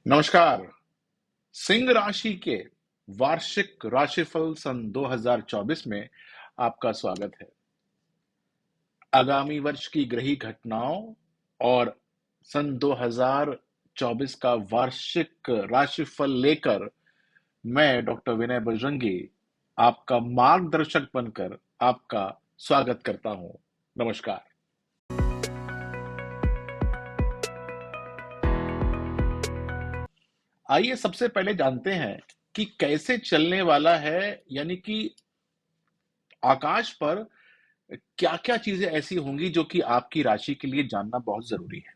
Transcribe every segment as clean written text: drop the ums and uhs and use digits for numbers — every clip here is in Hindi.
नमस्कार। सिंह राशि के वार्षिक राशिफल सन 2024 में आपका स्वागत है। आगामी वर्ष की ग्रही घटनाओं और सन 2024 का वार्षिक राशिफल लेकर मैं डॉक्टर विनय बजरंगी आपका मार्गदर्शक बनकर आपका स्वागत करता हूं। नमस्कार। आइए सबसे पहले जानते हैं कि कैसे चलने वाला है, यानी कि आकाश पर क्या-क्या चीजें ऐसी होंगी जो कि आपकी राशि के लिए जानना बहुत जरूरी है,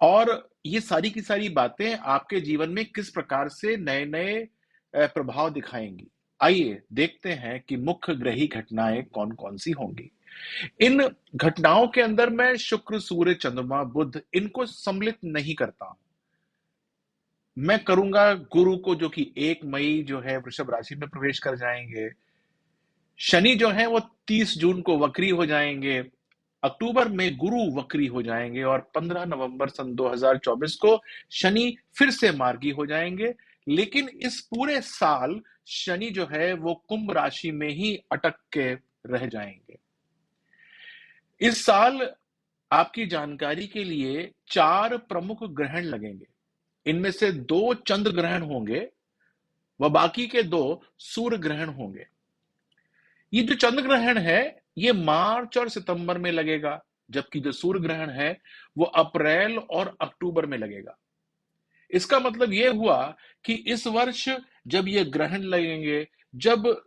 और ये सारी की सारी बातें आपके जीवन में किस प्रकार से नए-नए प्रभाव दिखाएंगी। आइए देखते हैं कि मुख्य ग्रही घटनाएं कौन-कौन सी होंगी। इन घटनाओं के अंदर मैं शुक्र, सूर्य, चंद्रमा, बुध इनको सम्मिलित नहीं करता हूं। मैं करूंगा गुरु को, जो कि 1 मई जो है वृषभ राशि में प्रवेश कर जाएंगे। शनि जो है वो 30 जून को वक्री हो जाएंगे। अक्टूबर में गुरु वक्री हो जाएंगे और 15 नवंबर सन 2024 को शनि फिर से मार्गी हो जाएंगे। लेकिन इस पूरे साल शनि जो है वो कुंभ राशि में ही अटक के रह जाएंगे। इस साल आपकी जानकारी के लिए 4 प्रमुख ग्रहण लगेंगे। इनमें से 2 चंद्र ग्रहण होंगे व बाकी के 2 सूर्य ग्रहण होंगे। ये जो चंद्र ग्रहण है ये मार्च और सितंबर में लगेगा, जबकि जो सूर्य ग्रहण है वो अप्रैल और अक्टूबर में लगेगा। इसका मतलब ये हुआ कि इस वर्ष जब ये ग्रहण लगेंगे, जब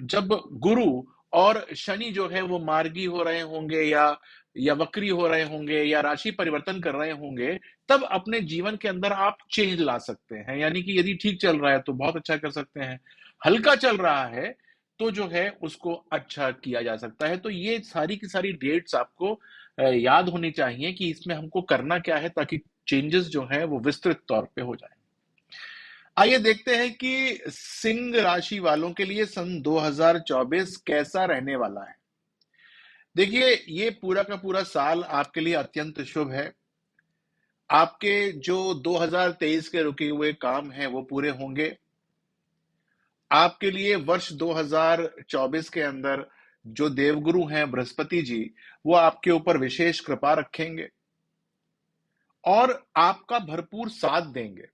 जब गुरु और शनि जो है वो मार्गी हो रहे होंगे या वक्री हो रहे होंगे या राशि परिवर्तन कर रहे होंगे, तब अपने जीवन के अंदर आप चेंज ला सकते हैं। यानी कि यदि ठीक चल रहा है तो बहुत अच्छा कर सकते हैं, हल्का चल रहा है तो जो है उसको अच्छा किया जा सकता है। तो ये सारी की सारी डेट्स आपको याद होनी चाहिए कि इसमें हमको करना क्या है, ताकि चेंजेस जो है वो विस्तृत तौर पे हो जाए। आइए देखते हैं कि सिंह राशि वालों के लिए सन 2024 कैसा रहने वाला है। देखिए, ये पूरा का पूरा साल आपके लिए अत्यंत शुभ है। आपके जो 2023 के रुके हुए काम हैं वो पूरे होंगे। आपके लिए वर्ष 2024 के अंदर जो देवगुरु हैं बृहस्पति जी, वो आपके ऊपर विशेष कृपा रखेंगे और आपका भरपूर साथ देंगे।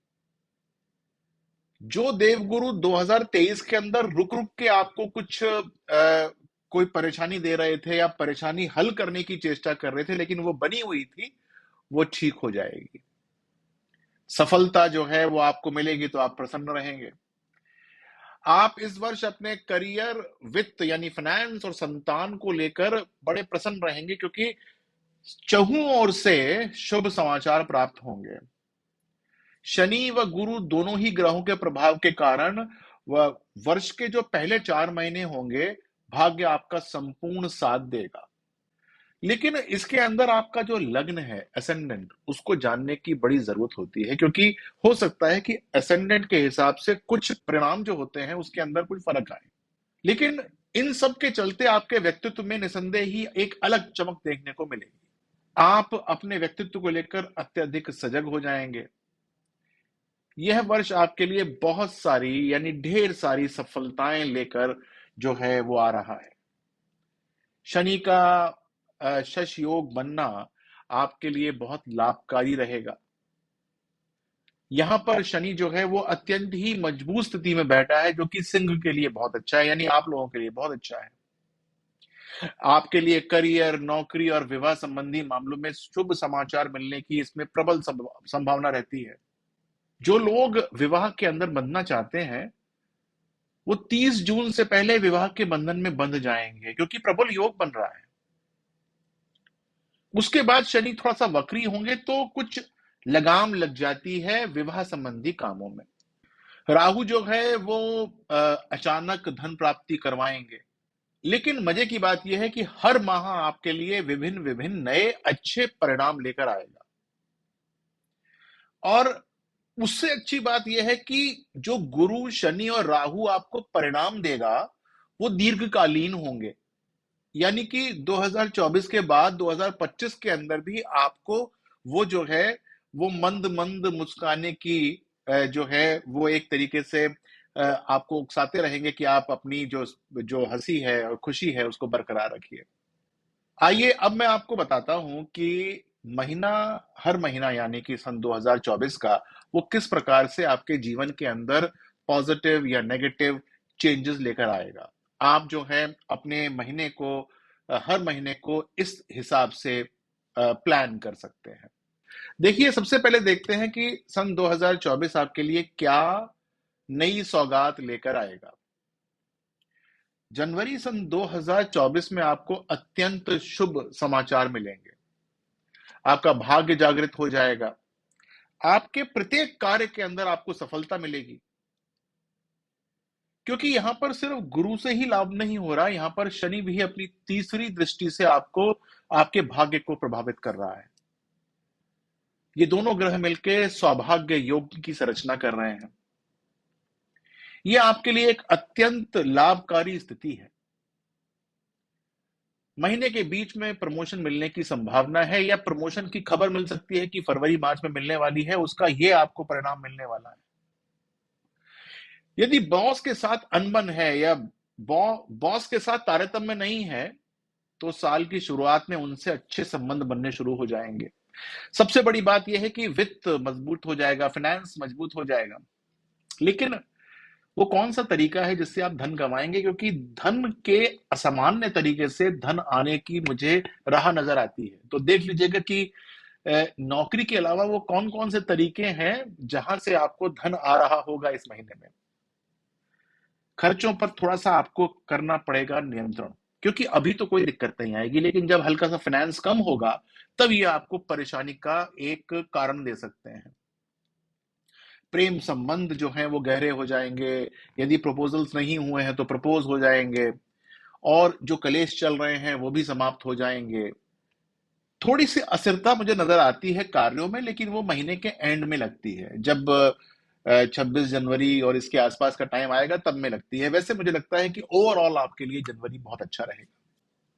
जो देवगुरु 2023 के अंदर रुक रुक के आपको कुछ कोई परेशानी दे रहे थे या परेशानी हल करने की चेष्टा कर रहे थे, लेकिन वो बनी हुई थी, वो ठीक हो जाएगी। सफलता जो है वो आपको मिलेगी तो आप प्रसन्न रहेंगे। आप इस वर्ष अपने करियर, वित्त यानी फाइनेंस और संतान को लेकर बड़े प्रसन्न रहेंगे, क्योंकि चहुं ओर से शुभ समाचार प्राप्त होंगे। शनि व गुरु दोनों ही ग्रहों के प्रभाव के कारण व वर्ष के जो पहले 4 महीने होंगे, भाग्य आपका संपूर्ण साथ देगा। लेकिन इसके अंदर आपका जो लग्न है असेंडेंट, उसको जानने की बड़ी जरूरत होती है, क्योंकि हो सकता है कि असेंडेंट के हिसाब से कुछ परिणाम जो होते हैं उसके अंदर कुछ फर्क आए। लेकिन इन सब के चलते आपके व्यक्तित्व में निसंदेह ही एक अलग चमक देखने को मिलेगी। आप अपने व्यक्तित्व को लेकर अत्यधिक सजग हो जाएंगे। यह वर्ष आपके लिए बहुत सारी यानी ढेर सारी सफलताएं लेकर जो है वो आ रहा है। शनि का शश योग बनना आपके लिए बहुत लाभकारी रहेगा। यहां पर शनि जो है वो अत्यंत ही मजबूत स्थिति में बैठा है, जो कि सिंह के लिए बहुत अच्छा है, यानी आप लोगों के लिए बहुत अच्छा है। आपके लिए करियर, नौकरी और विवाह संबंधी मामलों में शुभ समाचार मिलने की इसमें प्रबल संभावना रहती है। जो लोग विवाह के अंदर बंधना चाहते हैं वो 30 जून से पहले विवाह के बंधन में बंध जाएंगे, क्योंकि प्रबल योग बन रहा है। उसके बाद शनि थोड़ा सा वक्री होंगे तो कुछ लगाम लग जाती है विवाह संबंधी कामों में। राहु जो है वो अचानक धन प्राप्ति करवाएंगे। लेकिन मजे की बात यह है कि हर माह आपके लिए विभिन्न विभिन्न नए अच्छे परिणाम लेकर आएगा। और उससे अच्छी बात यह है कि जो गुरु, शनि और राहु आपको परिणाम देगा वो दीर्घकालीन होंगे। यानी कि 2024 के बाद 2025 के अंदर भी आपको वो जो है वो मंद-मंद मुस्काने की जो है वो एक तरीके से आपको उकसाते रहेंगे कि आप अपनी जो जो हँसी है और खुशी है उसको बरकरार रखिए। आइए अब मैं आपको बताता हूँ कि महीना हर महीना यानी कि सन 2024 का वो किस प्रकार से आपके जीवन के अंदर पॉजिटिव या नेगेटिव चेंजेस लेकर आएगा। आप जो है अपने महीने को हर महीने को इस हिसाब से प्लान कर सकते हैं। देखिए सबसे पहले देखते हैं कि सन 2024 आपके लिए क्या नई सौगात लेकर आएगा। जनवरी सन 2024 में आपको अत्यंत शुभ समाचार मिलेंगे। आपका भाग्य जागृत हो जाएगा। आपके प्रत्येक कार्य के अंदर आपको सफलता मिलेगी। क्योंकि यहां पर सिर्फ गुरु से ही लाभ नहीं हो रहा, यहां पर शनि भी अपनी तीसरी दृष्टि से आपको आपके भाग्य को प्रभावित कर रहा है। ये दोनों ग्रह मिलकर सौभाग्य योग की संरचना कर रहे हैं। ये आपके लिए एक अत्यंत लाभकारी स्थिति है। महीने के बीच में प्रमोशन मिलने की संभावना है या प्रमोशन की खबर मिल सकती है कि फरवरी मार्च में मिलने वाली है, उसका ये आपको परिणाम मिलने वाला है। यदि बॉस के साथ अनबन है या बॉस के साथ तारतम्य नहीं है, तो साल की शुरुआत में उनसे अच्छे संबंध बनने शुरू हो जाएंगे। सबसे बड़ी बात यह है कि वित्त मजबूत हो जाएगा, फाइनेंस मजबूत हो जाएगा। लेकिन वो कौन सा तरीका है जिससे आप धन कमाएंगे, क्योंकि धन के असामान्य तरीके से धन आने की मुझे राह नजर आती है। तो देख लीजिएगा कि नौकरी के अलावा वो कौन कौन से तरीके हैं जहां से आपको धन आ रहा होगा इस महीने में। खर्चों पर थोड़ा सा आपको करना पड़ेगा नियंत्रण, क्योंकि अभी तो कोई दिक्कत नहीं आएगी, लेकिन जब हल्का सा फाइनेंस कम होगा तब ये आपको परेशानी का एक कारण दे सकते हैं। प्रेम संबंध जो हैं वो गहरे हो जाएंगे। यदि प्रपोजल्स नहीं हुए हैं तो प्रपोज हो जाएंगे, और जो कलेश चल रहे हैं वो भी समाप्त हो जाएंगे। थोड़ी सी अस्थिरता मुझे नजर आती है कार्यों में, लेकिन वो महीने के एंड में लगती है, जब 26 जनवरी और इसके आसपास का टाइम आएगा तब में लगती है। वैसे मुझे लगता है कि ओवरऑल आपके लिए जनवरी बहुत अच्छा रहेगा।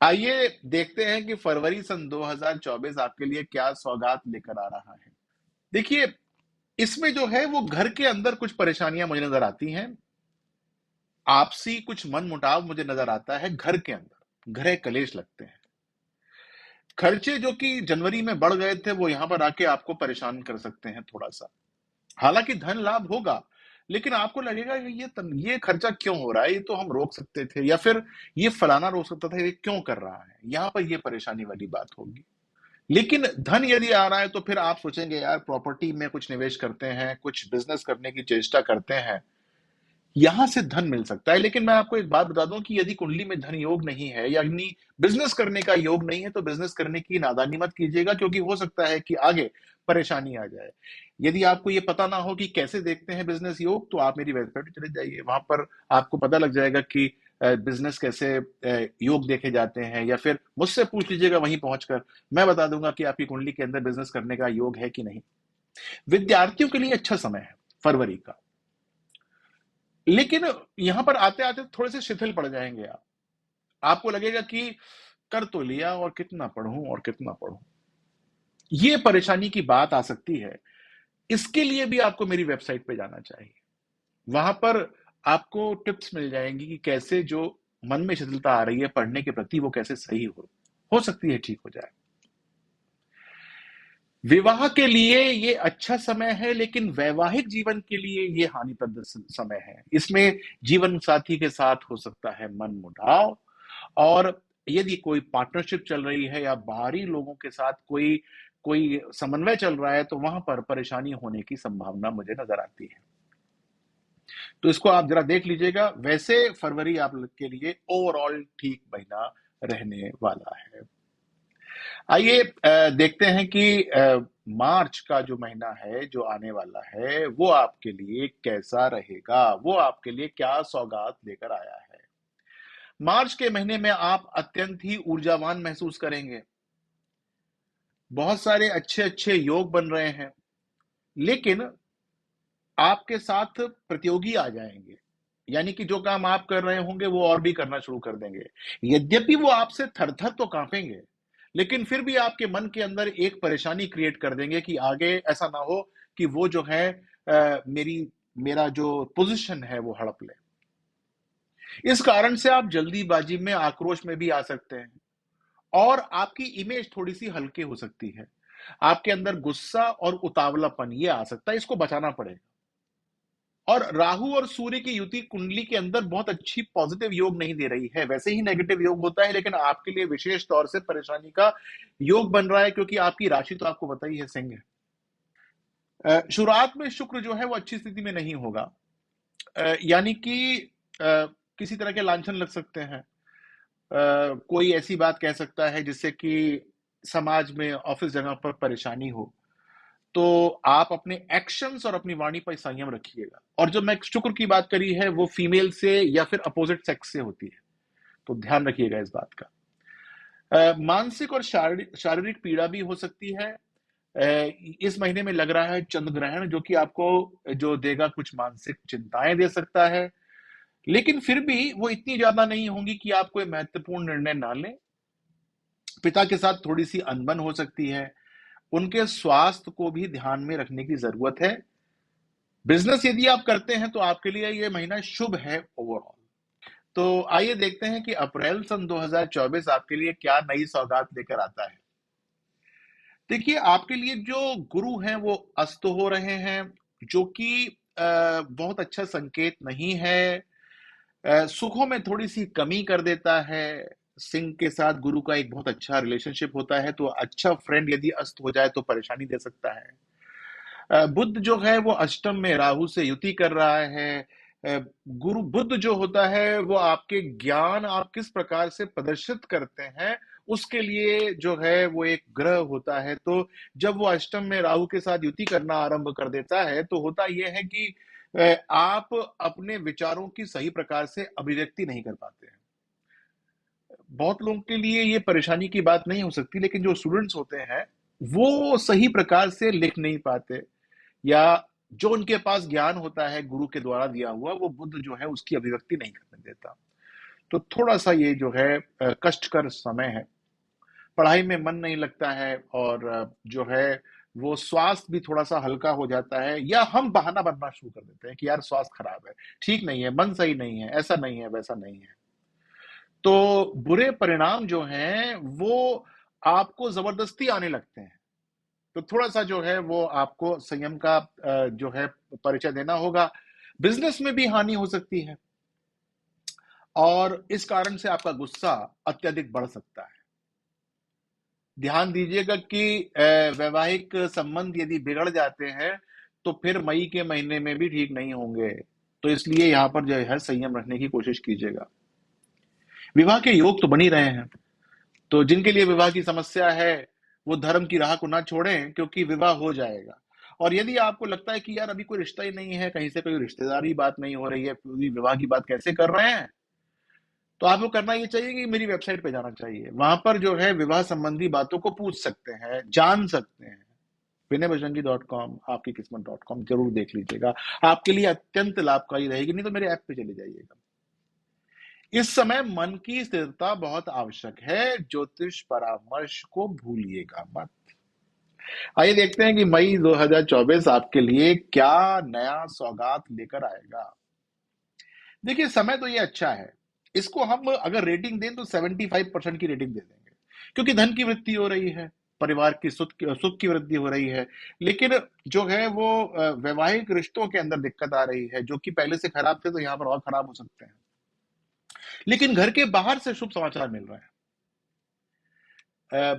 आइए देखते हैं कि फरवरी सन 2024 आपके लिए क्या सौगात लेकर आ रहा है। देखिए इसमें जो है वो घर के अंदर कुछ परेशानियां मुझे नजर आती हैं। आपसी कुछ मन मुटाव मुझे नजर आता है घर के अंदर, घरे कलेश लगते हैं। खर्चे जो कि जनवरी में बढ़ गए थे वो यहां पर आके आपको परेशान कर सकते हैं थोड़ा सा। हालांकि धन लाभ होगा, लेकिन आपको लगेगा कि ये खर्चा क्यों हो रहा है, ये तो हम रोक सकते थे, या फिर ये फलाना रोक सकता था, ये क्यों कर रहा है। यहां पर ये परेशानी वाली बात होगी। लेकिन धन यदि आ रहा है तो फिर आप सोचेंगे यार प्रॉपर्टी में कुछ निवेश करते हैं, कुछ बिजनेस करने की चेष्टा करते हैं, यहां से धन मिल सकता है। लेकिन मैं आपको एक बात बता दूं कि यदि कुंडली में धन योग नहीं है, यानी बिजनेस करने का योग नहीं है, तो बिजनेस करने की नादानी मत कीजिएगा, क्योंकि हो सकता है कि आगे परेशानी आ जाए। यदि आपको ये पता ना हो कि कैसे देखते हैं बिजनेस योग, तो आप मेरी वेबसाइट पर चले जाइए, वहां पर आपको पता लग जाएगा कि बिजनेस कैसे योग देखे जाते हैं, या फिर मुझसे पूछ लीजिएगा वहीं पहुंचकर, मैं बता दूंगा कि आपकी कुंडली के अंदर बिजनेस करने का योग है कि नहीं। विद्यार्थियों के लिए अच्छा समय है फरवरी का, लेकिन यहां पर आते आते थोड़े से शिथिल पड़ जाएंगे आप। आपको लगेगा कि कर तो लिया और कितना पढ़ूं और कितना पढ़ूं, ये परेशानी की बात आ सकती है। इसके लिए भी आपको मेरी वेबसाइट पे जाना चाहिए। वहां पर आपको टिप्स मिल जाएंगी कि कैसे जो मन में शिथिलता आ रही है पढ़ने के प्रति वो कैसे सही हो सकती है ठीक हो जाए। विवाह के लिए ये अच्छा समय है, लेकिन वैवाहिक जीवन के लिए ये हानिप्रद समय है। इसमें जीवन साथी के साथ हो सकता है मनमुटाव, और यदि कोई पार्टनरशिप चल रही है या बाहरी लोगों के साथ कोई कोई समन्वय चल रहा है, तो वहां पर परेशानी होने की संभावना मुझे नजर आती है। तो इसको आप जरा देख लीजिएगा। वैसे फरवरी आप लोग के लिए ओवरऑल ठीक महीना रहने वाला है। आइए देखते हैं कि मार्च का जो महीना है जो आने वाला है वो आपके लिए कैसा रहेगा, वो आपके लिए क्या सौगात लेकर आया है। मार्च के महीने में आप अत्यंत ही ऊर्जावान महसूस करेंगे। बहुत सारे अच्छे अच्छे योग बन रहे हैं, लेकिन आपके साथ प्रतियोगी आ जाएंगे। यानी कि जो काम आप कर रहे होंगे वो और भी करना शुरू कर देंगे। यद्यपि वो आपसे थर-थर तो काँपेंगे, लेकिन फिर भी आपके मन के अंदर एक परेशानी क्रिएट कर देंगे कि आगे ऐसा ना हो कि वो जो है मेरा जो पोज़ीशन है वो हड़प ले। इस कारण से आप जल्दीबाजी में, आक्रोश में भी आ सकते हैं और आपकी इमेज थोड़ी-सी हल्की हो सकती है। आपके अंदर गुस्सा और उतावलापन ये आ सकता है, इसको बचाना पड़ेगा। और राहु और सूर्य की युति कुंडली के अंदर बहुत अच्छी पॉजिटिव योग नहीं दे रही है। वैसे ही नेगेटिव योग होता है, लेकिन आपके लिए विशेष तौर से परेशानी का योग बन रहा है, क्योंकि आपकी राशि तो आपको पता ही है, सिंह है। शुरुआत में शुक्र जो है वो अच्छी स्थिति में नहीं होगा। यानी कि किसी तरह के लांछन लग सकते हैं। कोई ऐसी बात कह सकता है जिससे कि समाज में, ऑफिस जगह पर परेशानी हो। तो आप अपने एक्शंस और अपनी वाणी पर संयम रखिएगा। और जो मैं शुक्र की बात करी है वो फीमेल से या फिर अपोजिट सेक्स से होती है, तो ध्यान रखिएगा इस बात का। मानसिक और शारीरिक पीड़ा भी हो सकती है। इस महीने में लग रहा है चंद्र ग्रहण, जो कि आपको जो देगा कुछ मानसिक चिंताएं दे सकता है, लेकिन फिर भी वो इतनी ज्यादा नहीं होंगी कि आप कोई महत्वपूर्ण निर्णय ना लें। पिता के साथ थोड़ी सी अनबन हो सकती है। उनके स्वास्थ्य को भी ध्यान में रखने की जरूरत है। बिजनेस यदि आप करते हैं तो आपके लिए ये महीना शुभ है ओवरऑल। तो आइए देखते हैं कि अप्रैल सन 2024 आपके लिए क्या नई सौगात लेकर आता है। देखिए, आपके लिए जो गुरु हैं वो अस्त हो रहे हैं, जो कि बहुत अच्छा संकेत नहीं है। सुखों में थोड़ी सी कमी कर देता है। सिंह के साथ गुरु का एक बहुत अच्छा रिलेशनशिप होता है, तो अच्छा फ्रेंड यदि अस्त हो जाए तो परेशानी दे सकता है। बुध जो है वो अष्टम में राहु से युति कर रहा है। गुरु बुध जो होता है वो आपके ज्ञान आप किस प्रकार से प्रदर्शित करते हैं उसके लिए जो है वो एक ग्रह होता है। तो जब वो अष्टम में राहु के साथ युति करना आरंभ कर देता है तो होता यह है कि आप अपने विचारों की सही प्रकार से अभिव्यक्ति नहीं कर पाते हैं। बहुत लोगों के लिए ये परेशानी की बात नहीं हो सकती, लेकिन जो स्टूडेंट्स होते हैं वो सही प्रकार से लिख नहीं पाते, या जो उनके पास ज्ञान होता है गुरु के द्वारा दिया हुआ वो बुद्ध जो है उसकी अभिव्यक्ति नहीं करने देता। तो थोड़ा सा ये जो है कष्टकर समय है। पढ़ाई में मन नहीं लगता है और जो है वो स्वास्थ्य भी थोड़ा सा हल्का हो जाता है, या हम बहाना बनना शुरू कर देते हैं कि यार स्वास्थ्य खराब है, ठीक नहीं है, मन सही नहीं है, ऐसा नहीं है, वैसा नहीं है। तो बुरे परिणाम जो हैं वो आपको जबरदस्ती आने लगते हैं। तो थोड़ा-सा जो है वो आपको संयम का जो है परिचय देना होगा। बिज़नेस में भी हानि हो सकती है और इस कारण से आपका गुस्सा अत्यधिक बढ़ सकता है। ध्यान दीजिएगा कि वैवाहिक संबंध यदि बिगड़ जाते हैं, तो फिर मई के महीने में भी ठीक नहीं होंगे। तो इसलिए यहाँ पर जो है संयम रखने की कोशिश कीजिएगा। विवाह के योग तो बन ही रहे हैं, तो जिनके लिए विवाह की समस्या है वो धर्म की राह को ना छोड़ें, क्योंकि विवाह हो जाएगा। और यदि आपको लगता है कि यार अभी कोई रिश्ता ही नहीं है, कहीं से कोई रिश्तेदारी बात नहीं हो रही है, पूरी विवाह की बात कैसे कर रहे हैं, तो आपको करना ये चाहिए कि मेरी वेबसाइट पे जाना चाहिए। वहां पर जो है विवाह संबंधी बातों को पूछ सकते हैं, जान सकते हैं। विनयबजरंगी.com, आपकी किस्मत.com जरूर देख लीजिएगा, आपके लिए अत्यंत लाभकारी रहेगी। नहीं तो मेरे ऐप पे चले जाइएगा। इस समय मन की स्थिरता बहुत आवश्यक है, ज्योतिष परामर्श को भूलिएगा मत। आइए देखते हैं कि मई 2024 आपके लिए क्या नया सौगात लेकर आएगा। देखिए, समय तो ये अच्छा है, इसको हम अगर रेटिंग दें तो 75% की रेटिंग दे देंगे, क्योंकि धन की वृद्धि हो रही है, परिवार की सुख की वृद्धि हो रही है। लेकिन जो है वो वैवाहिक रिश्तों के अंदर दिक्कत आ रही है, जो कि पहले से खराब थे तो यहाँ पर और खराब हो सकते हैं। लेकिन घर के बाहर से शुभ समाचार मिल रहे हैं।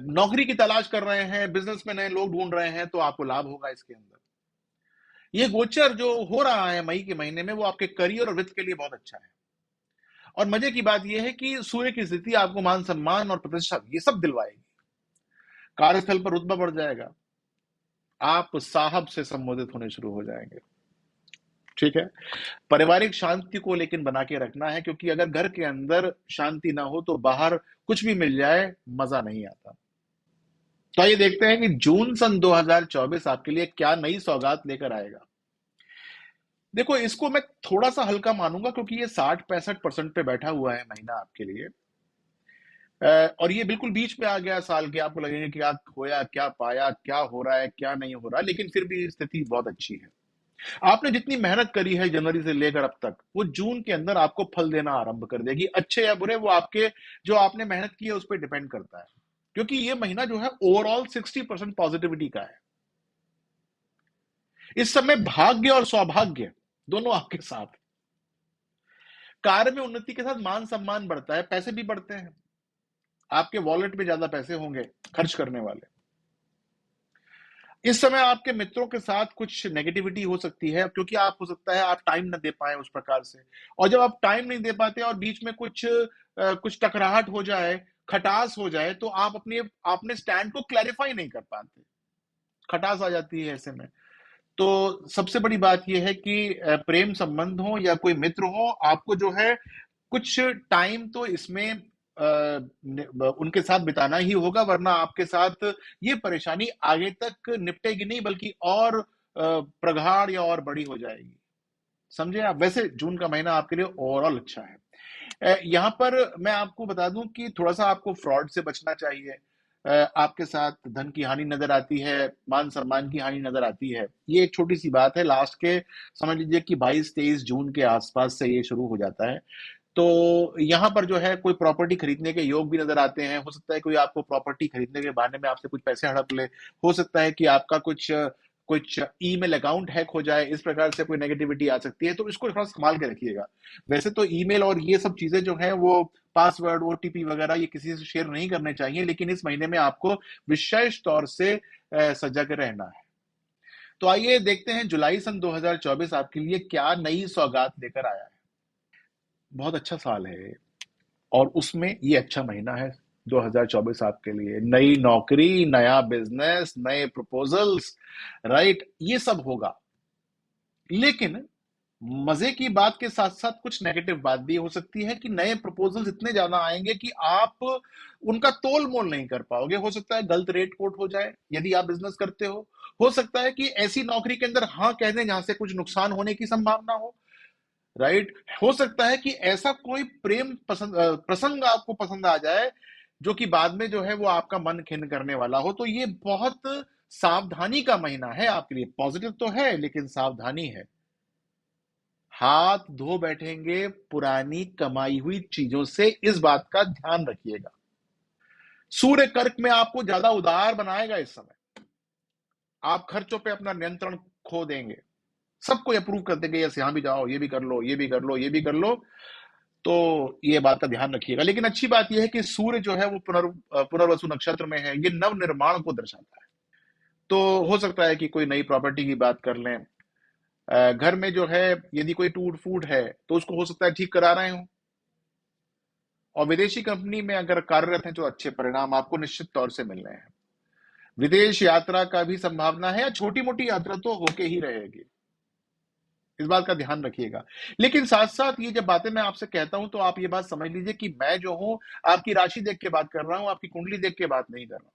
नौकरी की तलाश कर रहे हैं, बिजनेस में नए लोग ढूंढ रहे हैं, तो आपको लाभ होगा इसके अंदर। ये गोचर जो हो रहा है मई के महीने में वो आपके करियर और वित्त के लिए बहुत अच्छा है। और मजे की बात यह है कि सूर्य की स्थिति आपको मान सम्मान और प्रतिष्ठा ये सब दिलवाएगी। कार्यस्थल पर रुतबा बढ़ जाएगा, आप साहब से संबोधित होने शुरू हो जाएंगे। ठीक है, पारिवारिक शांति को लेकिन बना के रखना है, क्योंकि अगर घर के अंदर शांति ना हो तो बाहर कुछ भी मिल जाए मजा नहीं आता। तो आइए देखते हैं कि जून सन 2024 आपके लिए क्या नई सौगात लेकर आएगा। देखो, इसको मैं थोड़ा-सा हल्का मानूँगा क्योंकि ये 60-65% पे बैठा हुआ है महीना आपके लिए। और ये बिल्कुल बीच में आ गया साल के, आपको लगेगा कि क्या खोया, क्या पाया, क्या हो रहा है, क्या नहीं हो रहा है, लेकिन फिर भी स्थिति बहुत अच्छी है। आपने जितनी मेहनत करी है जनवरी से लेकर अब तक, वो जून के अंदर आपको फल देना आरंभ कर देगी। अच्छे या बुरे वो आपके जो आपने मेहनत की है उस पे डिपेंड करता है। क्योंकि ये महीना जो है ओवरऑल 60% पॉजिटिविटी का है। इस समय भाग्य और सौभाग्य दोनों आपके साथ। कार्य में उन्नति के साथ मान सम्मान बढ़ता है, पैसे भी बढ़ते हैं। आपके वॉलेट में ज्यादा पैसे होंगे खर्च करने वाले। इस समय आपके मित्रों के साथ कुछ नेगेटिविटी हो सकती है क्योंकि आप हो सकता है आप टाइम ना दे पाए उस प्रकार से। और जब आप टाइम नहीं दे पाते और बीच में कुछ टकराहट हो जाए, खटास हो जाए, तो आप अपने स्टैंड को क्लैरिफाई नहीं कर पाते, खटास आ जाती है ऐसे में। तो सबसे बड़ी बात यह है कि प्रेम संबंध हो या कोई मित्र हो, आपको जो है कुछ टाइम तो इसमें उनके साथ बिताना ही होगा, वरना आपके साथ ये परेशानी आगे तक निपटेगी नहीं बल्कि और प्रगाढ़ या और बड़ी हो जाएगी। समझे आप? वैसे जून का महीना आपके लिए ओवरऑल अच्छा है। यहाँ पर मैं आपको बता दूं कि थोड़ा सा आपको फ्रॉड से बचना चाहिए। आपके साथ धन की हानि नजर आती है, मान सम्मान की हानि नजर आती है। ये एक छोटी सी बात है, लास्ट के समझ लीजिए कि 22-23 जून के आसपास से ये शुरू हो जाता है। तो यहाँ पर जो है कोई प्रॉपर्टी खरीदने के योग भी नजर आते हैं। हो सकता है कोई आपको प्रॉपर्टी खरीदने के बहाने में आपसे कुछ पैसे हड़प ले। हो सकता है कि आपका कुछ कुछ ईमेल अकाउंट हैक हो जाए, इस प्रकार से कोई नेगेटिविटी आ सकती है, तो इसको थोड़ा संभाल के रखिएगा। वैसे तो ईमेल और ये सब चीजें जो है वो पासवर्ड, ओटीपी वगैरह ये किसी से शेयर नहीं करने चाहिए, लेकिन इस महीने में आपको विशेष तौर से सजग रहना है। तो आइए देखते हैं जुलाई सन 2024 आपके लिए क्या नई सौगात लेकर आया है। बहुत अच्छा साल है और उसमें ये अच्छा महीना है 2024 आपके लिए। नई नौकरी, नया बिजनेस, नए प्रपोजल्स, राइट, ये सब होगा। लेकिन मजे की बात के साथ साथ कुछ नेगेटिव बात भी हो सकती है कि नए प्रपोजल्स इतने ज्यादा आएंगे कि आप उनका तोल मोल नहीं कर पाओगे। हो सकता है गलत रेट कोट हो जाए यदि आप बिजनेस करते हो सकता है कि ऐसी नौकरी के अंदर हाँ कह दें जहां से कुछ नुकसान होने की संभावना हो, राइट। हो सकता है कि ऐसा कोई प्रसंग आपको पसंद आ जाए जो कि बाद में जो है वो आपका मन खिन्न करने वाला हो। तो ये बहुत सावधानी का महीना है आपके लिए। पॉजिटिव तो है लेकिन सावधानी है। हाथ धो बैठेंगे पुरानी कमाई हुई चीजों से, इस बात का ध्यान रखिएगा। सूर्य कर्क में आपको ज्यादा उदार बनाएगा इस समय। आप खर्चों पे अपना नियंत्रण खो देंगे, सबको अप्रूव कर देंगे, यस यहां भी जाओ, ये भी कर लो, ये भी कर लो, ये भी कर लो। तो ये बात का ध्यान रखिएगा। लेकिन अच्छी बात यह है कि सूर्य जो है वो पुनर्वसु नक्षत्र में है, ये नव निर्माण को दर्शाता है। तो हो सकता है कि कोई नई प्रॉपर्टी की बात कर लें। घर में जो है यदि कोई टूट फूट है तो उसको हो सकता है ठीक करा रहे हो। और विदेशी कंपनी में अगर कार्यरत हैं तो अच्छे परिणाम आपको निश्चित तौर से मिल रहे हैं। विदेश यात्रा का भी संभावना है, या छोटी मोटी यात्रा तो होके ही रहेगी, इस बात का ध्यान रखिएगा। लेकिन साथ साथ ये जब बातें मैं आपसे कहता हूं तो आप ये बात समझ लीजिए कि मैं जो हूं आपकी राशि देख के बात कर रहा हूं, आपकी कुंडली देख के बात नहीं कर रहा हूं।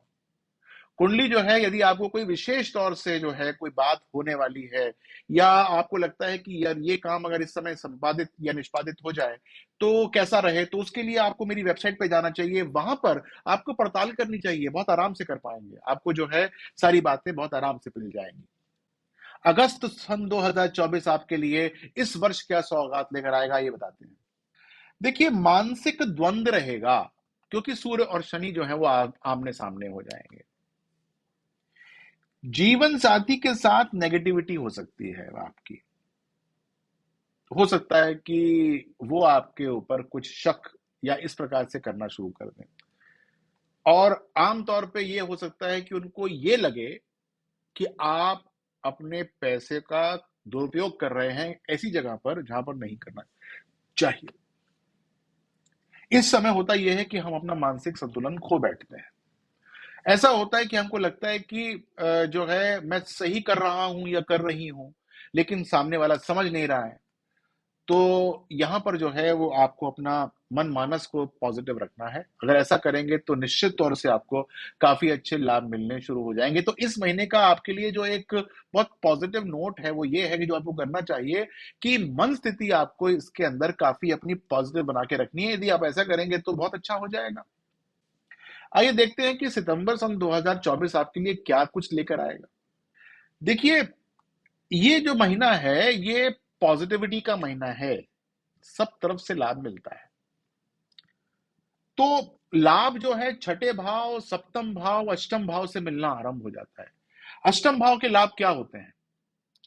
कुंडली जो है यदि आपको कोई विशेष तौर से जो है कोई बात होने वाली है, या आपको लगता है कि यार ये काम अगर इस समय संपादित या निष्पादित हो जाए तो कैसा रहे, तो उसके लिए आपको मेरी वेबसाइट पे जाना चाहिए। वहां पर आपको पड़ताल करनी चाहिए, बहुत आराम से कर पाएंगे। आपको जो है सारी बातें बहुत आराम से मिल जाएंगी। अगस्त सन 2024 आपके लिए इस वर्ष क्या सौगात लेकर आएगा ये बताते हैं। देखिए, मानसिक द्वंद रहेगा क्योंकि सूर्य और शनि जो है वो आमने सामने हो जाएंगे। जीवन साथी के साथ नेगेटिविटी हो सकती है आपकी। हो सकता है कि वो आपके ऊपर कुछ शक या इस प्रकार से करना शुरू कर दें। और आमतौर पे ये हो सकता है कि उनको ये लगे कि आप अपने पैसे का दुरुपयोग कर रहे हैं ऐसी जगह पर जहां पर नहीं करना चाहिए। इस समय होता यह है कि हम अपना मानसिक संतुलन खो बैठते हैं। ऐसा होता है कि हमको लगता है कि जो है मैं सही कर रहा हूं या कर रही हूं, लेकिन सामने वाला समझ नहीं रहा है। तो यहाँ पर जो है वो आपको अपना मन मानस को पॉजिटिव रखना है। अगर ऐसा करेंगे तो निश्चित तौर से आपको काफ़ी अच्छे लाभ मिलने शुरू हो जाएँगे। तो इस महीने का आपके लिए जो एक बहुत पॉजिटिव नोट है वो ये है कि जो आपको करना चाहिए कि मन स्थिति आपको इसके अंदर काफ़ी अपनी पॉजिटिव बना के रखनी है। यदि आप ऐसा करेंगे तो बहुत अच्छा हो जाएगा। आइए देखते हैं कि सितंबर सन 2024 आपके लिए क्या कुछ लेकर आएगा। देखिए, ये जो महीना है ये पॉजिटिविटी का महीना है। सब तरफ से लाभ मिलता है। तो लाभ जो है छठे भाव, सप्तम भाव, अष्टम भाव से मिलना आरंभ हो जाता है। अष्टम भाव के लाभ क्या होते हैं?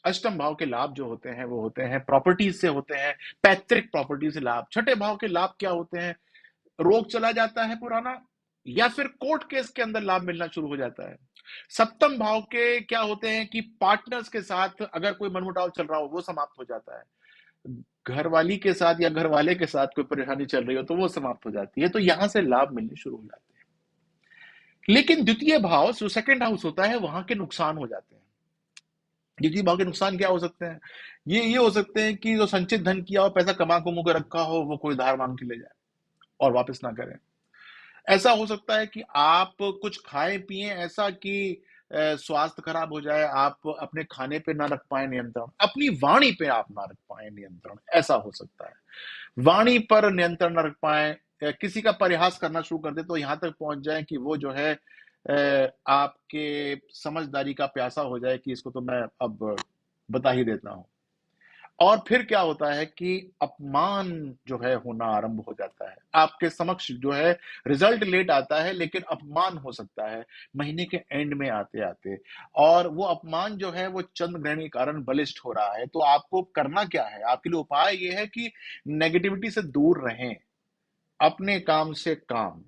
अष्टम भाव के लाभ जो होते हैं वो होते हैं प्रॉपर्टीज से होते हैं, पैतृक प्रॉपर्टी से लाभ। छठे भाव के लाभ क्या होते हैं? रोग चला जाता है पुराना, या फिर कोर्ट केस के अंदर लाभ मिलना शुरू हो जाता है। सप्तम भाव के क्या होते हैं कि पार्टनर्स के साथ अगर कोई मनमुटाव चल रहा हो वो समाप्त हो जाता है। घरवाली के साथ या घरवाले के साथ कोई परेशानी चल रही हो तो वो समाप्त हो जाती है। तो यहां से लाभ मिलने शुरू हो जाते हैं। लेकिन द्वितीय भाव जो सेकंड हाउस होता है वहां के नुकसान हो जाते हैं। द्वितीय भाव के नुकसान क्या हो सकते हैं? ये हो सकते हैं कि जो संचित धन किया हो, पैसा कमा कुमू के रखा हो, वो कोई धार मांग के ले जाए और वापस ना करें। ऐसा हो सकता है कि आप कुछ खाएं पिए ऐसा कि स्वास्थ्य खराब हो जाए, आप अपने खाने पे ना रख पाए नियंत्रण, अपनी वाणी पे आप ना रख पाए नियंत्रण, ऐसा हो सकता है। वाणी पर नियंत्रण न रख पाए, किसी का परिहास करना शुरू कर दे तो यहां तक पहुंच जाए कि वो जो है आपके समझदारी का प्यासा हो जाए कि इसको तो मैं अब बता ही देता हूं। और फिर क्या होता है कि अपमान जो है होना आरंभ हो जाता है आपके समक्ष। जो है रिजल्ट लेट आता है लेकिन अपमान हो सकता है महीने के एंड में आते आते। और वो अपमान जो है वो चंद्र ग्रहण के कारण बलिष्ठ हो रहा है। तो आपको करना क्या है? आपके लिए उपाय ये है कि नेगेटिविटी से दूर रहें, अपने काम से काम,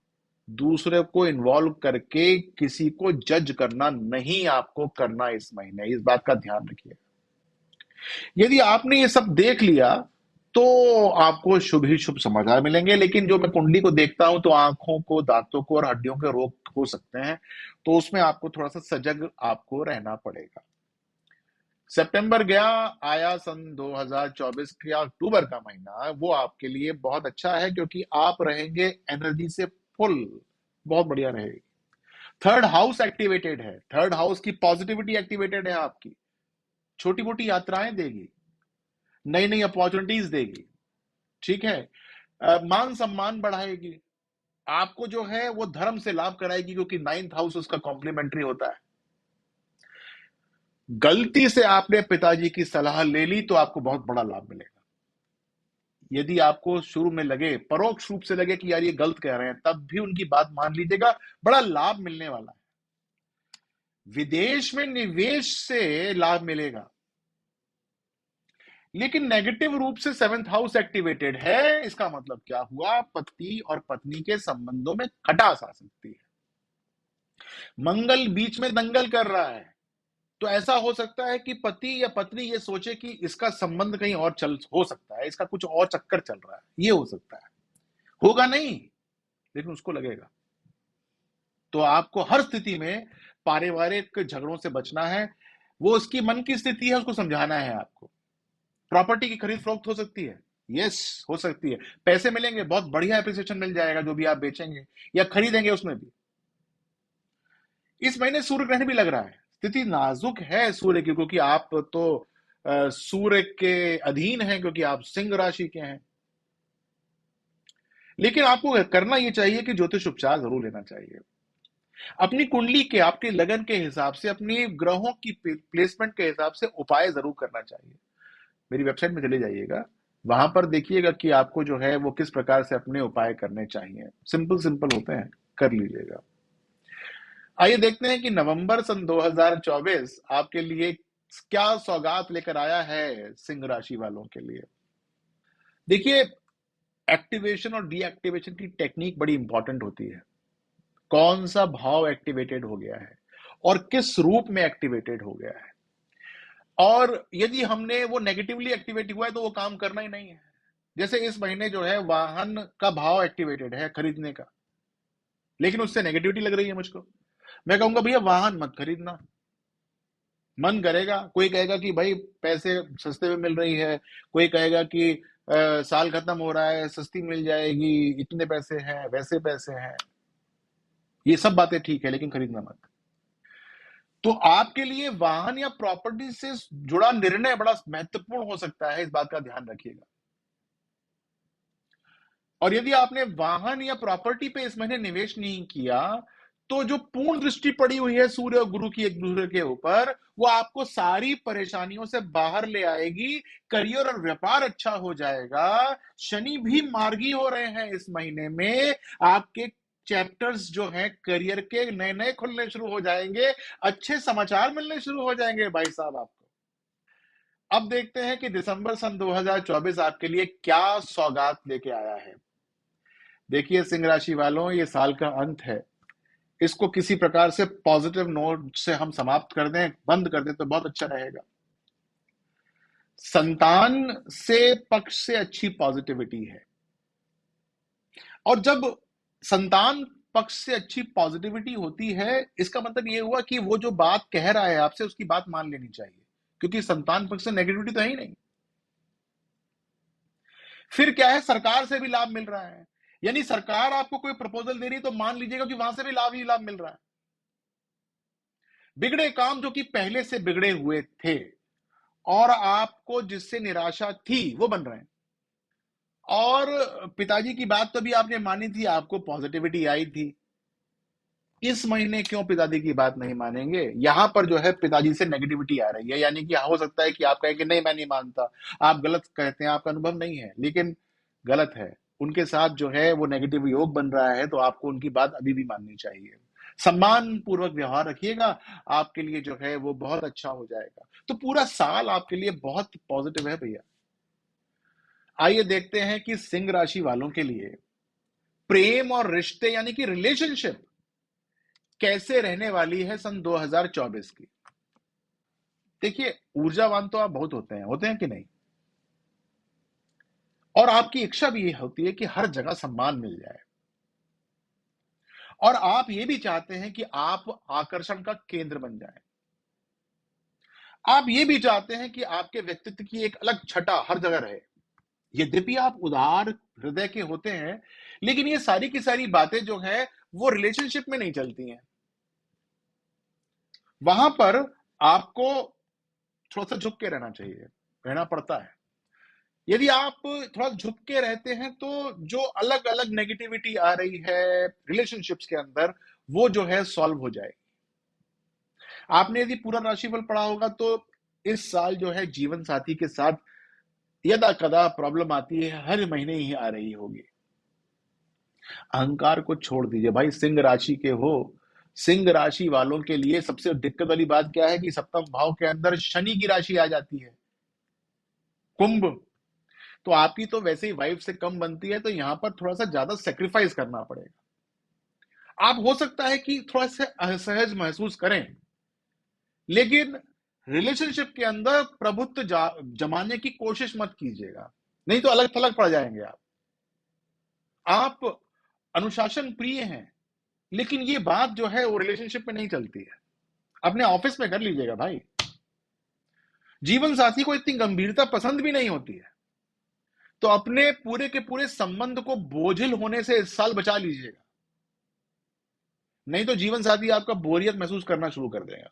दूसरे को इन्वॉल्व करके किसी को जज करना नहीं आपको करना इस महीने। इस बात का ध्यान रखिए। यदि आपने ये सब देख लिया तो आपको शुभ ही शुभ समाचार मिलेंगे। लेकिन जो मैं कुंडली को देखता हूं तो आंखों को, दांतों को और हड्डियों के रोग हो सकते हैं। तो उसमें आपको थोड़ा सा सजग आपको रहना पड़ेगा। सितंबर गया, आया सन 2024 का अक्टूबर का महीना, वो आपके लिए बहुत अच्छा है क्योंकि आप रहेंगे एनर्जी से फुल। बहुत बढ़िया रहेगी। थर्ड हाउस एक्टिवेटेड है, थर्ड हाउस की पॉजिटिविटी एक्टिवेटेड है आपकी। छोटी मोटी यात्राएं देगी, नई नई अपॉर्चुनिटीज देगी, ठीक है। मान सम्मान बढ़ाएगी, आपको जो है वो धर्म से लाभ कराएगी क्योंकि नाइन्थ हाउस उसका कॉम्प्लीमेंट्री होता है। गलती से आपने पिताजी की सलाह ले ली तो आपको बहुत बड़ा लाभ मिलेगा। यदि आपको शुरू में लगे, परोक्ष रूप से लगे कि यार ये गलत कह रहे हैं, तब भी उनकी बात मान लीजिएगा, बड़ा लाभ मिलने वाला है। विदेश में निवेश से लाभ मिलेगा। लेकिन नेगेटिव रूप से सेवेंथ हाउस एक्टिवेटेड है, इसका मतलब क्या हुआ? पति और पत्नी के संबंधों में खटास आ सकती है। मंगल बीच में दंगल कर रहा है, तो ऐसा हो सकता है कि पति या पत्नी ये सोचे कि इसका संबंध कहीं और चल हो सकता है, इसका कुछ और चक्कर चल रहा है। ये हो सकता है, होगा नहीं लेकिन उसको लगेगा। तो आपको हर स्थिति में पारिवारिक झगड़ों से बचना है। वो उसकी मन की स्थिति है, उसको समझाना है आपको। प्रॉपर्टी की खरीद फरोख्त हो सकती है, यस हो सकती है। पैसे मिलेंगे, बहुत बढ़िया एप्रिसिएशन मिल जाएगा जो भी आप बेचेंगे या खरीदेंगे उसमें भी। इस महीने सूर्य ग्रहण भी लग रहा है, स्थिति नाजुक है सूर्य की क्योंकि आप तो सूर्य के अधीन हैं क्योंकि आप सिंह राशि के हैं। लेकिन आपको करना यह चाहिए कि ज्योतिष उपचार जरूर लेना चाहिए। अपनी कुंडली के, आपके लगन के हिसाब से, अपनी ग्रहों की प्लेसमेंट के हिसाब से उपाय जरूर करना चाहिए। मेरी वेबसाइट में चले जाइएगा, वहां पर देखिएगा कि आपको जो है वो किस प्रकार से अपने उपाय करने चाहिए। सिंपल सिंपल होते हैं, कर लीजिएगा। आइए देखते हैं कि नवंबर सन 2024 आपके लिए क्या सौगात लेकर आया है सिंह राशि वालों के लिए। देखिए, एक्टिवेशन और डीएक्टिवेशन की टेक्निक बड़ी इंपॉर्टेंट होती है। कौन सा भाव एक्टिवेटेड हो गया है और किस रूप में एक्टिवेटेड हो गया है। और यदि हमने वो नेगेटिवली एक्टिवेट हुआ है तो वो काम करना ही नहीं है। जैसे इस महीने जो है वाहन का भाव एक्टिवेटेड है खरीदने का, लेकिन उससे नेगेटिविटी लग रही है मुझको। मैं कहूंगा भैया वाहन मत खरीदना। मन करेगा, कोई कहेगा कि भाई पैसे सस्ते में मिल रही है, कोई कहेगा कि साल खत्म हो रहा है, सस्ती मिल जाएगी, इतने पैसे हैं, वैसे पैसे हैं, ये सब बातें ठीक है, लेकिन खरीदना मत। तो आपके लिए वाहन या प्रॉपर्टी से जुड़ा निर्णय बड़ा महत्वपूर्ण हो सकता है, इस बात का ध्यान रखिएगा। और यदि आपने वाहन या प्रॉपर्टी पे इस महीने निवेश नहीं किया, तो जो पूर्ण दृष्टि पड़ी हुई है सूर्य और गुरु की एक दूसरे के ऊपर, वो आपको सारी परेशानियों से बाहर ले आएगी। करियर और व्यापार अच्छा हो जाएगा। शनि भी मार्गी हो रहे हैं इस महीने में। आपके चैप्टर्स जो हैं करियर के नए नए खुलने शुरू हो जाएंगे। अच्छे समाचार मिलने शुरू हो जाएंगे भाई साहब आपको। अब देखते हैं कि दिसंबर सन 2024 आपके लिए क्या सौगात लेके आया है। देखिए सिंह राशि वालों, ये साल का अंत है। इसको किसी प्रकार से पॉजिटिव नोट से हम समाप्त कर दें, बंद कर दें, तो बहुत अच्छा रहेगा। संतान से पक्ष से अच्छी पॉजिटिविटी है। और जब संतान पक्ष से अच्छी पॉजिटिविटी होती है, इसका मतलब ये हुआ कि वो जो बात कह रहा है आपसे, उसकी बात मान लेनी चाहिए, क्योंकि संतान पक्ष से नेगेटिविटी तो है ही नहीं। फिर क्या है, सरकार से भी लाभ मिल रहा है। यानी सरकार आपको कोई प्रपोजल दे रही है, तो मान लीजिएगा कि वहां से भी लाभ ही लाभ मिल रहा है। बिगड़े काम जो कि पहले से बिगड़े हुए थे और आपको जिससे निराशा थी, वो बन रहे हैं। और पिताजी की बात तो भी आपने मानी थी, आपको पॉजिटिविटी आई थी। इस महीने क्यों पिताजी की बात नहीं मानेंगे? यहां पर जो है पिताजी से नेगेटिविटी आ रही है, यानी कि हो सकता है कि आप कहें कि नहीं मैं नहीं मानता, आप गलत कहते हैं, आपका अनुभव नहीं है, लेकिन गलत है। उनके साथ जो है वो नेगेटिव योग बन रहा है, तो आपको उनकी बात अभी भी माननी चाहिए। सम्मान पूर्वक व्यवहार रखिएगा, आपके लिए जो है वो बहुत अच्छा हो जाएगा। तो पूरा साल आपके लिए बहुत पॉजिटिव है भैया। आइए देखते हैं कि सिंह राशि वालों के लिए प्रेम और रिश्ते यानी कि रिलेशनशिप कैसे रहने वाली है सन 2024 की। देखिए ऊर्जावान तो आप बहुत होते हैं कि नहीं? और आपकी इच्छा भी ये होती है कि हर जगह सम्मान मिल जाए, और आप ये भी चाहते हैं कि आप आकर्षण का केंद्र बन जाएं। आप ये भी चाहते हैं कि आपके व्यक्तित्व की एक अलग छटा हर जगह रहे। यद्यपि आप उदार हृदय के होते हैं, लेकिन ये सारी की सारी बातें जो है वो रिलेशनशिप में नहीं चलती हैं। वहां पर आपको थोड़ा सा झुक के रहना चाहिए, रहना पड़ता है। यदि आप थोड़ा झुक के रहते हैं, तो जो अलग अलग नेगेटिविटी आ रही है रिलेशनशिप्स के अंदर, वो जो है सॉल्व हो जाएगी। आपने यदि पूरा राशिफल पढ़ा होगा, तो इस साल जो है जीवन साथी के साथ यदा कदा प्रॉब्लम आती है, हर महीने ही आ रही होगी। अहंकार को छोड़ दीजिए भाई, सिंह राशि के हो। सिंह राशि वालों के लिए सबसे दिक्कत वाली बात क्या है कि सप्तम भाव के अंदर शनि की राशि आ जाती है, कुंभ। तो आपकी तो वैसे ही वाइफ से कम बनती है, तो यहां पर थोड़ा सा ज्यादा सेक्रीफाइस करना पड़ेगा। आप हो सकता है कि थोड़ा सा असहज महसूस करें, लेकिन रिलेशनशिप के अंदर प्रभुत्व जमाने की कोशिश मत कीजिएगा, नहीं तो अलग थलग पड़ जाएंगे आप अनुशासन प्रिय हैं, लेकिन ये बात जो है वो रिलेशनशिप में नहीं चलती है। अपने ऑफिस में कर लीजिएगा भाई। जीवन साथी को इतनी गंभीरता पसंद भी नहीं होती है, तो अपने पूरे के पूरे संबंध को बोझिल होने से इस साल बचा लीजिएगा, नहीं तो जीवन साथी आपका बोरियत महसूस करना शुरू कर देगा।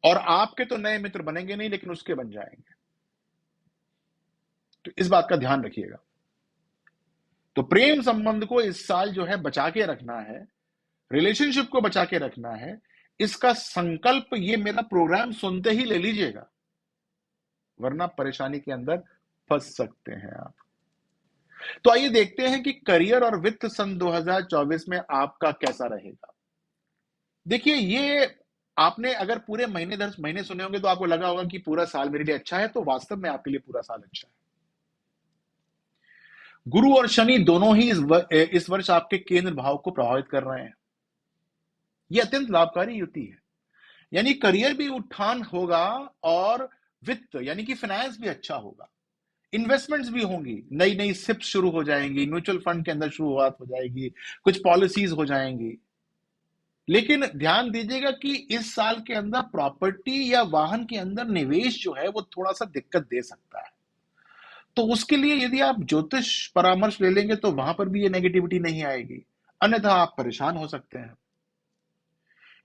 और आपके तो नए मित्र बनेंगे नहीं, लेकिन उसके बन जाएंगे। तो इस बात का ध्यान रखिएगा। तो प्रेम संबंध को इस साल जो है बचा के रखना है, रिलेशनशिप को बचा के रखना है। इसका संकल्प ये मेरा प्रोग्राम सुनते ही ले लीजिएगा, वरना परेशानी के अंदर फंस सकते हैं आप। तो आइए देखते हैं कि करियर और वित्त सन 2024 में आपका कैसा रहेगा। देखिए ये आपने अगर पूरे महीने दर महीने सुने होंगे, तो आपको लगा होगा कि पूरा साल मेरे लिए अच्छा है, तो वास्तव में आपके लिए पूरा साल अच्छा है। गुरु और शनि दोनों ही इस वर्ष आपके केंद्र भाव को प्रभावित कर रहे हैं। यह अत्यंत लाभकारी युति है, यानी करियर भी उत्थान होगा, और वित्त यानी कि फाइनेंस भी अच्छा होगा। इन्वेस्टमेंट्स भी होंगी, नई नई सिप्स शुरू हो जाएंगी, म्यूचुअल फंड के अंदर शुरुआत हो जाएगी, कुछ पॉलिसीज हो जाएंगी। लेकिन ध्यान दीजिएगा कि इस साल के अंदर प्रॉपर्टी या वाहन के अंदर निवेश जो है वो थोड़ा सा दिक्कत दे सकता है। तो उसके लिए यदि आप ज्योतिष परामर्श ले लेंगे तो वहां पर भी ये नेगेटिविटी नहीं आएगी, अन्यथा आप परेशान हो सकते हैं।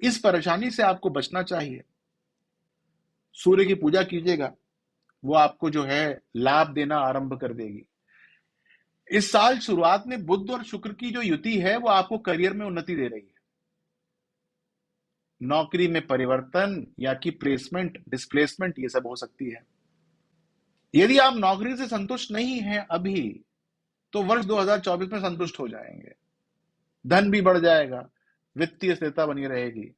इस परेशानी से आपको बचना चाहिए। सूर्य की पूजा कीजिएगा, वो आपको जो है लाभ देना आरंभ कर देगी। इस साल शुरुआत में बुध और शुक्र की जो युति है वो आपको करियर में उन्नति दे रही है। नौकरी में परिवर्तन या कि प्लेसमेंट, डिस्प्लेसमेंट, ये सब हो सकती है। यदि आप नौकरी से संतुष्ट नहीं हैं अभी, तो वर्ष 2024 में संतुष्ट हो जाएंगे। धन भी बढ़ जाएगा, वित्तीय स्थिरता बनी रहेगी।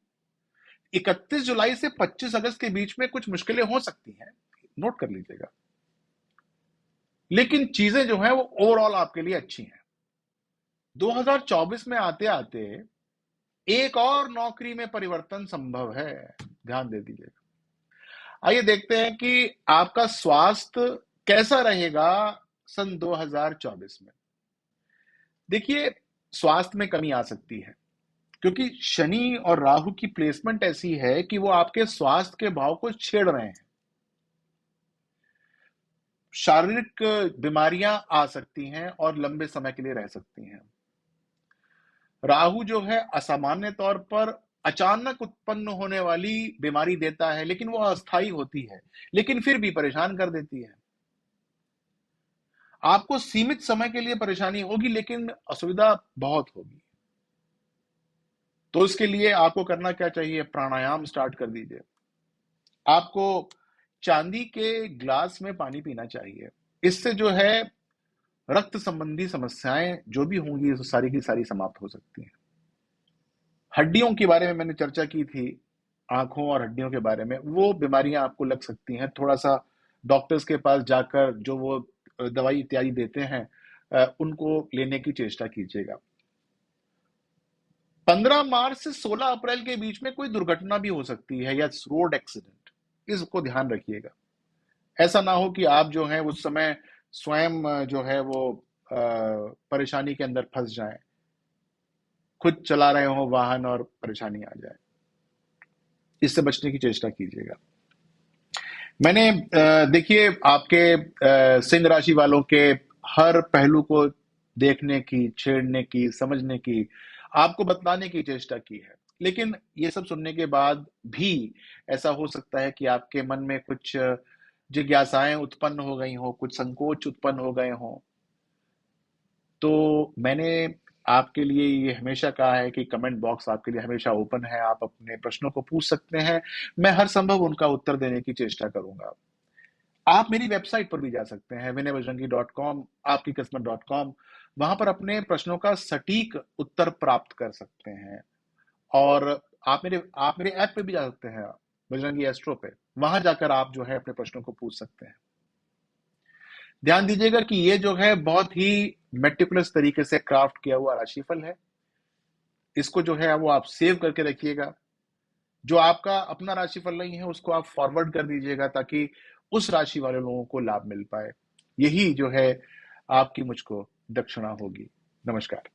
31 जुलाई से 25 अगस्त के बीच में कुछ मुश्किलें हो सकती हैं, नोट कर लीजिएगा, लेकिन चीजें जो हैं वो ओवरऑल आपके लिए अच्छी हैं। 2024 में आते आते एक और नौकरी में परिवर्तन संभव है, ध्यान दे दीजिएगा। आइए देखते हैं कि आपका स्वास्थ्य कैसा रहेगा सन 2024 में। देखिए, स्वास्थ्य में कमी आ सकती है क्योंकि शनि और राहु की प्लेसमेंट ऐसी है कि वो आपके स्वास्थ्य के भाव को छेड़ रहे हैं। शारीरिक बीमारियां आ सकती हैं और लंबे समय के लिए रह सकती हैं। राहु जो है असामान्य तौर पर अचानक उत्पन्न होने वाली बीमारी देता है, लेकिन वो अस्थायी होती है, लेकिन फिर भी परेशान कर देती है। आपको सीमित समय के लिए परेशानी होगी, लेकिन असुविधा बहुत होगी। तो इसके लिए आपको करना क्या चाहिए? प्राणायाम स्टार्ट कर दीजिए। आपको चांदी के ग्लास में पानी पीना चाहिए। इससे जो है रक्त संबंधी समस्याएं जो भी होंगी सारी की सारी समाप्त हो सकती हैं। हड्डियों के बारे में मैंने चर्चा की थी, आंखों और हड्डियों के बारे में, वो बीमारियां आपको लग सकती हैं। थोड़ा सा डॉक्टर्स के पास जाकर जो वो दवाई इत्यादि देते हैं उनको लेने की चेष्टा कीजिएगा। 15 मार्च से 16 अप्रैल के बीच में कोई दुर्घटना भी हो सकती है या रोड एक्सीडेंट, इसको ध्यान रखिएगा। ऐसा ना हो कि आप जो है उस समय स्वयं जो है वो परेशानी के अंदर फंस जाएं, खुद चला रहे हो वाहन और परेशानी आ जाए। इससे बचने की चेष्टा कीजिएगा। मैंने देखिए आपके सिंह राशि वालों के हर पहलू को देखने की, छेड़ने की, समझने की, आपको बतलाने की चेष्टा की है, लेकिन ये सब सुनने के बाद भी ऐसा हो सकता है कि आपके मन में कुछ जिज्ञासाएं उत्पन्न हो गई हो, कुछ संकोच उत्पन्न हो गए हों। तो मैंने आपके लिए ये हमेशा कहा है कि कमेंट बॉक्स आपके लिए हमेशा ओपन है, आप अपने प्रश्नों को पूछ सकते हैं, मैं हर संभव उनका उत्तर देने की चेष्टा करूंगा। आप मेरी वेबसाइट पर भी जा सकते हैं, vinayBajrangi.com, आपकी किस्मत.com। वहां पर अपने प्रश्नों का सटीक उत्तर प्राप्त कर सकते हैं। और आप मेरे ऐप पे भी जा सकते हैं, बजरंगी एस्ट्रो पे, वहां जाकर आप जो है अपने प्रश्नों को पूछ सकते हैं। ध्यान दीजिएगा कि ये जो है बहुत ही मेटिकुलस तरीके से क्राफ्ट किया हुआ राशिफल है। इसको जो है वो आप सेव करके रखिएगा। जो आपका अपना राशिफल नहीं है उसको आप फॉरवर्ड कर दीजिएगा ताकि उस राशि वाले लोगों को लाभ मिल पाए। यही जो है आपकी मुझको दक्षिणा होगी। नमस्कार।